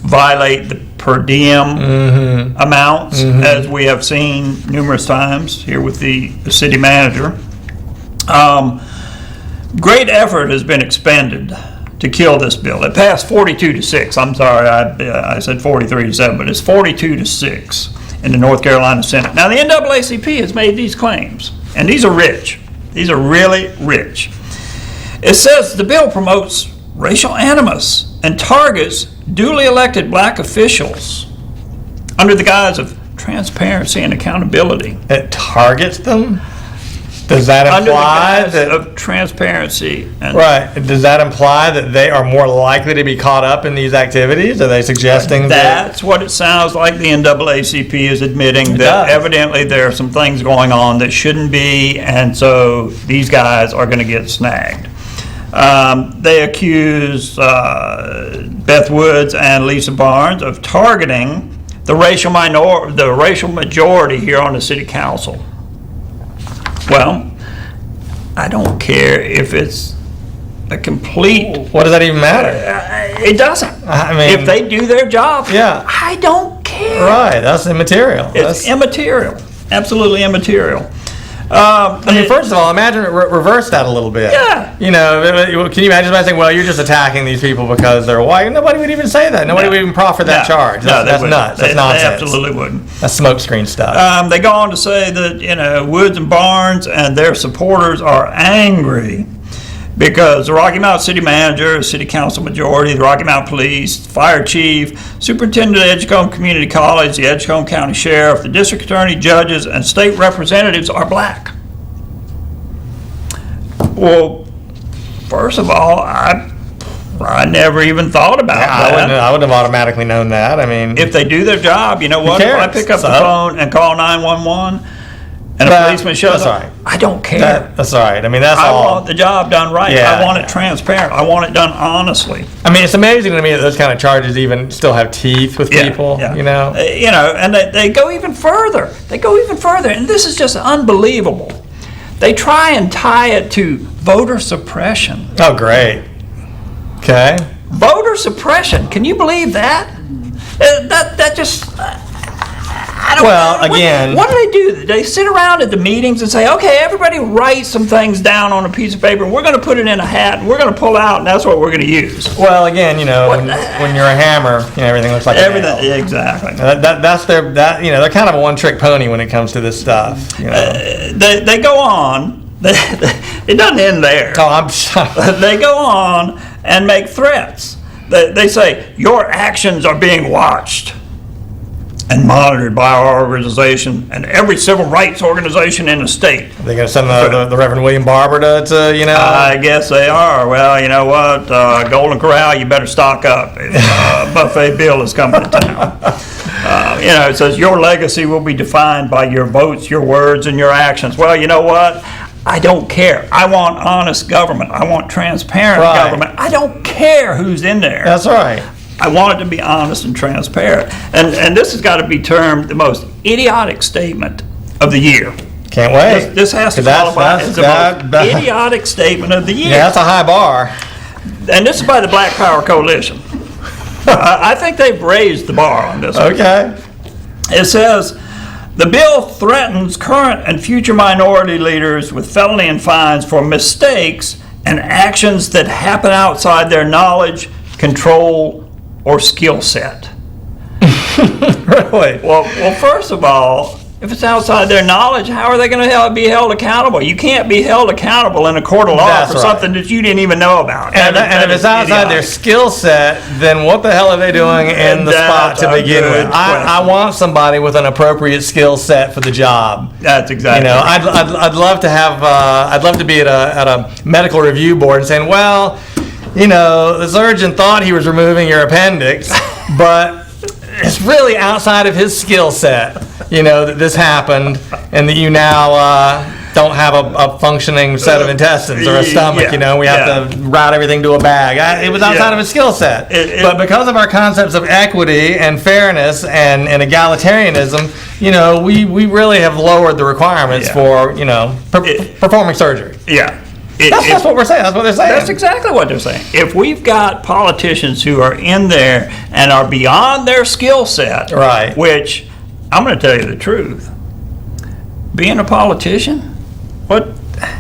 violate the per diem amounts, as we have seen numerous times here with the city manager. Great effort has been expended to kill this bill. It passed 42-6. I'm sorry, I said 43-7, but it's 42-6 in the North Carolina Senate. Now, the NAACP has made these claims, and these are rich. These are really rich. It says the bill promotes racial animus and targets duly elected black officials under the guise of transparency and accountability. It targets them? Does that imply under the guise of transparency and right? Does that imply that they are more likely to be caught up in these activities? Are they suggesting that's what it sounds like? The NAACP is admitting that evidently there are some things going on that shouldn't be, and so these guys are going to get snagged. They accuse Beth Woods and Lisa Barnes of targeting the racial majority here on the city council. Well, I don't care if it's a complete. What does that even matter? It doesn't. I mean, if they do their job, yeah, I don't care. Right, that's immaterial. It's immaterial, absolutely immaterial. I mean, first of all, imagine reverse that a little bit. Yeah. You know, can you imagine somebody saying, well, you're just attacking these people because they're white? Nobody would even say that. Nobody would even proffer that charge. That's nuts. That's nonsense. They absolutely wouldn't. That's smokescreen stuff. They go on to say that, you know, Woods and Barnes and their supporters are angry because the Rocky Mount City Manager, City Council Majority, the Rocky Mount Police, Fire Chief, Superintendent of Edgecombe Community College, the Edgecombe County Sheriff, the District Attorney, judges, and state representatives are black. Well, first of all, I never even thought about that. I wouldn't have automatically known that. I mean, if they do their job, you know what? If I pick up the phone and call 911, and a policeman shows up, I don't care. That's all right. I mean, I want the job done right. Yeah, I want it transparent. I want it done honestly. I mean, it's amazing to me that those kind of charges even still have teeth with people. Yeah. You know, and they go even further. And this is just unbelievable. They try and tie it to voter suppression. Oh, great. Okay. Voter suppression. Can you believe that? That just. Again. What do they do? They sit around at the meetings and say, okay, everybody write some things down on a piece of paper, and we're going to put it in a hat, and we're going to pull out, and that's what we're going to use. Well, again, you know, when you're a hammer, you know, everything looks like a nail. Exactly. They're kind of a one-trick pony when it comes to this stuff. You know? They go on. It doesn't end there. Oh, I'm sorry. They go on and make threats. They say, your actions are being watched and monitored by our organization and every civil rights organization in the state. They're going to send the Reverend William Barber to you know? I guess they are. Well, you know what? Golden Corral, you better stock up. Buffet Bill is coming to town. You know, it says, your legacy will be defined by your votes, your words, and your actions. Well, you know what? I don't care. I want honest government. I want transparent government. I don't care who's in there. That's right. I want it to be honest and transparent. And this has got to be termed the most idiotic statement of the year. Can't wait. This has to qualify as the most idiotic statement of the year. Yeah, that's a high bar. And this is by the Black Power Coalition. I think they've raised the bar on this one. Okay. It says, the bill threatens current and future minority leaders with felony and fines for mistakes and actions that happen outside their knowledge, control, or skill set. Really? Well, first of all, if it's outside their knowledge, how are they going to be held accountable? You can't be held accountable in a court of law for something that you didn't even know about. And if it's outside their skill set, then what the hell are they doing in the spot to begin with? I want somebody with an appropriate skill set for the job. That's exactly. You know, I'd love to have I'd love to be at a medical review board and saying, well, you know, the surgeon thought he was removing your appendix, but it's really outside of his skill set, you know, that this happened and that you now don't have a functioning set of intestines or a stomach, you know, we have to route everything to a bag. It was outside of his skill set. But because of our concepts of equity and fairness and egalitarianism, you know, we really have lowered the requirements for, you know, performing surgery. Yeah. That's what we're saying. That's what they're saying. That's exactly what they're saying. If we've got politicians who are in there and are beyond their skill set, right? Which, I'm going to tell you the truth, being a politician, what?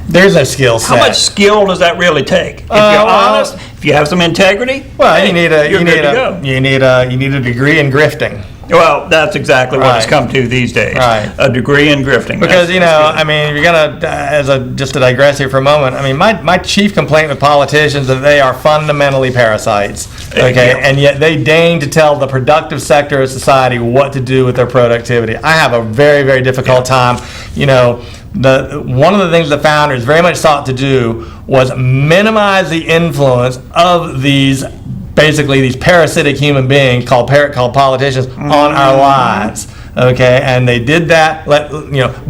There's no skill set. How much skill does that really take? If you're honest, if you have some integrity, well, you need a degree in grifting. Well, that's exactly what it's come to these days. Right. A degree in grifting. Because, you know, I mean, you're going to, just to digress here for a moment, I mean, my chief complaint with politicians is that they are fundamentally parasites, okay? And yet they deign to tell the productive sector of society what to do with their productivity. I have a very, very difficult time, you know, one of the things the founders very much sought to do was minimize the influence of these parasitic human beings called politicians on our lives. Okay, and they did that.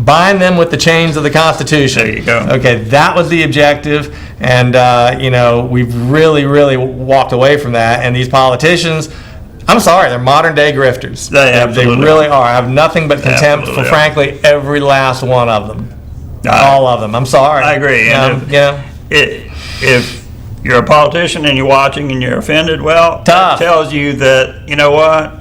Bind them with the chains of the Constitution. There you go. Okay, that was the objective, and we've really, really walked away from that. And these politicians, I'm sorry, they're modern day grifters. They really are. I have nothing but contempt for, frankly, every last one of them. All of them. I'm sorry. I agree. If you're a politician and you're watching and you're offended, well, that tells you that, you know what,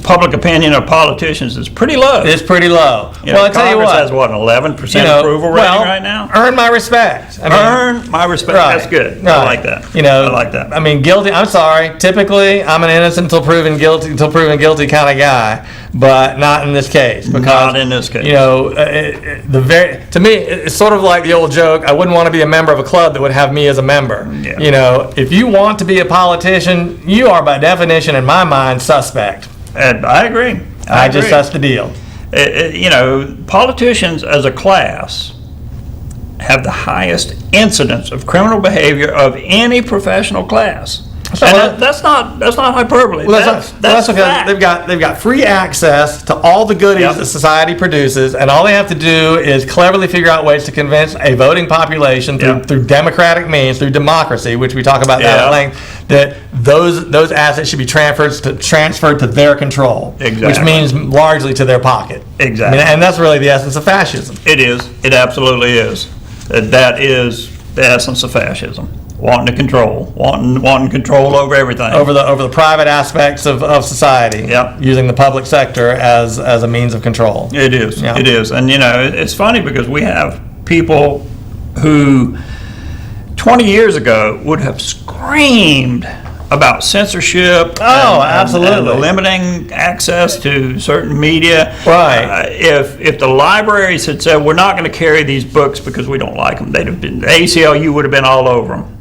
public opinion of politicians is pretty low. It's pretty low. Well, I tell you what, has what, an 11% approval rating right now? Earn my respect. Earn my respect. Right. That's good. Right. I like that. I like that. I mean, guilty. I'm sorry. Typically, I'm an innocent until proven guilty kind of guy, but not in this case. Because, not in this case. You know, to me, it's sort of like the old joke. I wouldn't want to be a member of a club that would have me as a member. Yeah. You know, if you want to be a politician, you are by definition, in my mind, suspect. And I agree. That's the deal. Politicians as a class have the highest incidence of criminal behavior of any professional class. And that's not hyperbole. Well, that's because they've got free access to all the goodies that society produces, and all they have to do is cleverly figure out ways to convince a voting population through democratic means, through democracy, which we talk about that at length, that those assets should be transferred to their control, which means largely to their pocket. Exactly. And that's really the essence of fascism. It is. It absolutely is. That is the essence of fascism. Wanting control over everything. Over the private aspects of society. Yep. Using the public sector as a means of control. It is. Yeah. It is. And it's funny because we have people who 20 years ago would have screamed about censorship. Oh, absolutely. And limiting access to certain media. Right. If the libraries had said, we're not going to carry these books because we don't like them, they'd have been, the ACLU would have been all over them.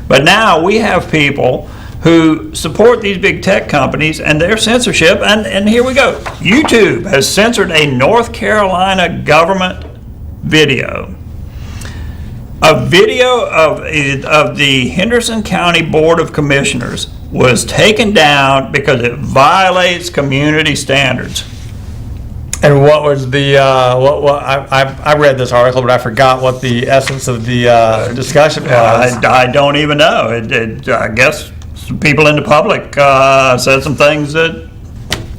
But now we have people who support these big tech companies and their censorship, and here we go. YouTube has censored a North Carolina government video. A video of the Henderson County Board of Commissioners was taken down because it violates community standards. And what was the, I read this article, but I forgot what the essence of the discussion was. I don't even know. I guess some people in the public said some things that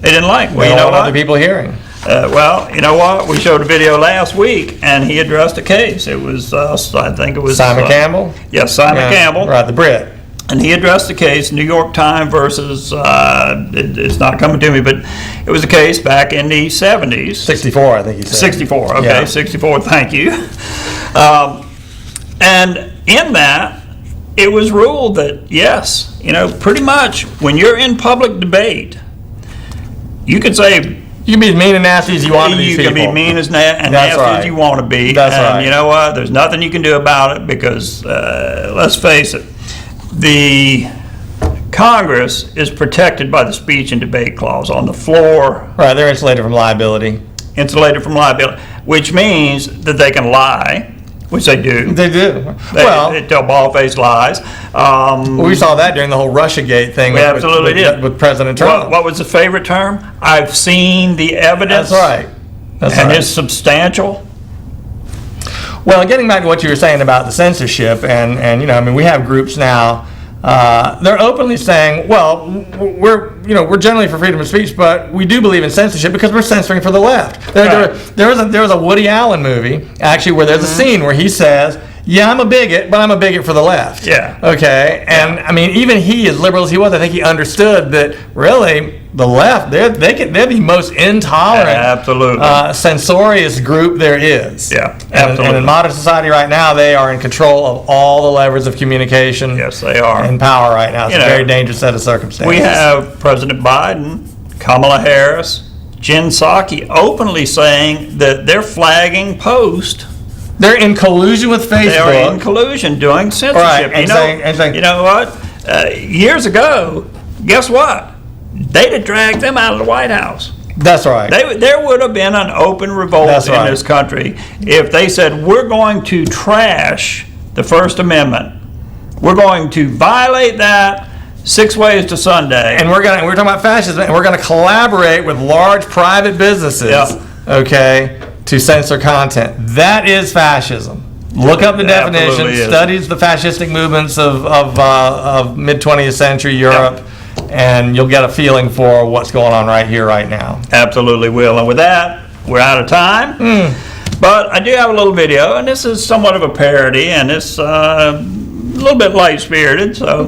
they didn't like. Well, you know what other people hearing? Well, you know what? We showed a video last week, and he addressed a case. It was, I think it was Simon Campbell? Yes, Simon Campbell. Right, the Brit. And he addressed the case, New York Times versus, it's not coming to me, but it was a case back in the 70s. 64, I think he said. 64, okay, Yeah. 64, thank you. And in that, it was ruled that, yes, pretty much when you're in public debate, you can say, you can be as mean and nasty as you want to these people. You can be mean and nasty right. as you want to be. That's and right. You know what? There's nothing you can do about it because, let's face it, the Congress is protected by the speech and debate clause on the floor. Right, they're insulated from liability. Insulated from liability, which means that they can lie, which they do. They do. They tell bald-faced lies. We saw that during the whole Russiagate thing We absolutely did. with President Trump. What was the favorite term? I've seen the evidence. That's right. That's and right. it's substantial. Well, getting back to what you were saying about the censorship, and we have groups now. They're openly saying, well, we're generally for freedom of speech, but we do believe in censorship because we're censoring for the left. There was a Woody Allen movie actually where there's a scene where he says, yeah, I'm a bigot, but I'm a bigot for the left. Yeah. Okay. And I mean, even he, as liberal as he was, I think he understood that really the left, they're the most intolerant, absolutely, censorious group there is. Yeah, absolutely. And in modern society right now, they are in control of all the levers of communication. Yes, they are. And power right now. It's a very dangerous set of circumstances. We have President Biden, Kamala Harris, Jen Psaki openly saying that they're flagging posts. They're in collusion with Facebook. They are in collusion doing censorship. Right, and saying, you know what? Years ago, guess what? They'd have dragged them out of the White House. That's right. There would have been an open revolt in this country if they said, we're going to trash the First Amendment. We're going to violate that 6 ways to Sunday. And we're talking about fascism, and we're going to collaborate with large private businesses, okay, to censor content. That is fascism. Look up the definition, studies the fascistic movements of mid-20th century Europe, and you'll get a feeling for what's going on right here, right now. Absolutely will. And with that, we're out of time. But I do have a little video, and this is somewhat of a parody, and it's a little bit light-spirited. So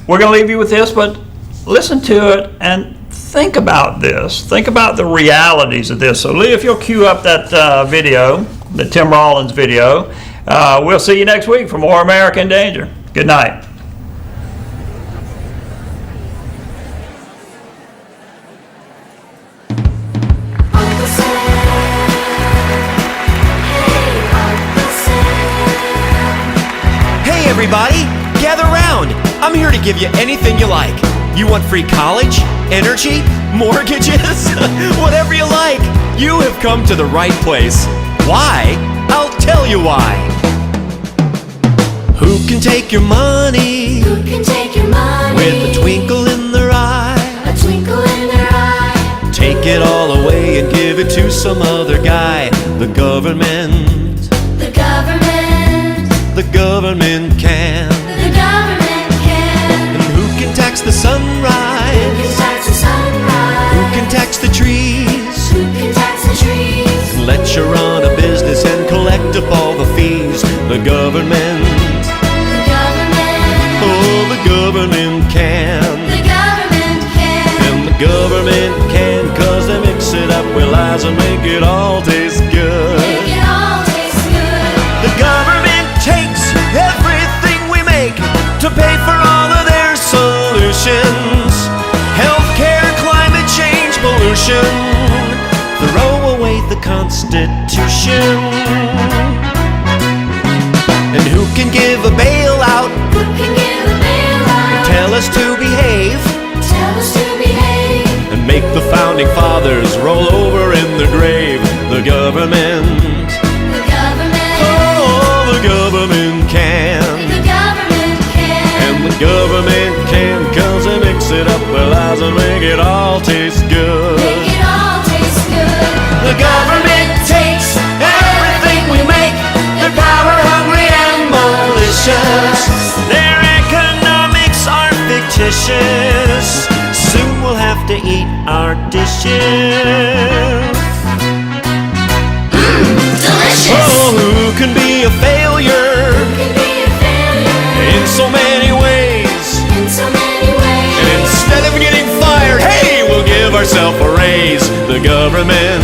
we're going to leave you with this, but listen to it and think about this. Think about the realities of this. So Lee, if you'll cue up that video, the Tim Rollins video, we'll see you next week for more America in Danger. Good night. Everybody, gather round. I'm here to give you anything you like. You want free college, energy, mortgages, whatever you like. You have come to the right place. Why? I'll tell you why. Who can take your money? Who can take your money? With a twinkle in their eye. A twinkle in their eye. Take it all away and give it to some other guy. The government. The government. The government can. The government can. And who can tax the sunrise? Who can tax the sunrise? Who can tax the trees? Who can tax the trees? And let you run a business and collect up all the fees. The government. The government. Oh, the government can. The government can. And the government can, 'cause they mix it up with lies and make it all taste good. Make it all taste good. The government takes everything we make to pay for all of their solutions. revolution. Throw away the Constitution. And who can give a bailout? Who can give a bailout? Tell us to behave. Tell us to behave. And make the founding fathers roll over in the grave. The government. The government. Oh, the government can. The government can. And the government can, 'cause they mix it up well as and make it all taste good. Make it all taste good. The government takes everything we make. They're power hungry and malicious. Their economics are fictitious. Soon we'll have to eat our dishes. Delicious. Oh, who can be a failure Who can be a failure? in so many ways? In so many ways. And instead of getting fired, hey, we'll give ourselves a raise. The government.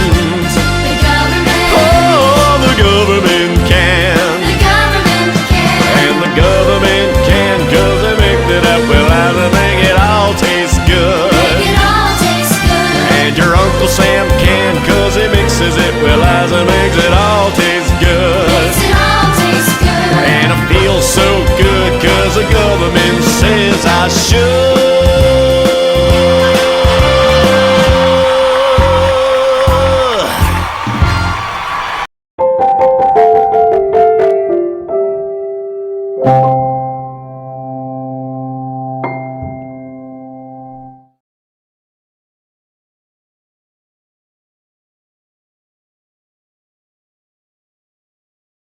The government. Oh, the government can. The government can. And the government can, 'cause they make it up well as they make it all taste good. Make it all taste good. And your Uncle Sam can, 'cause he mixes it well as it makes it all taste good. Makes it all taste good. And I feel so good, 'cause the government says I should.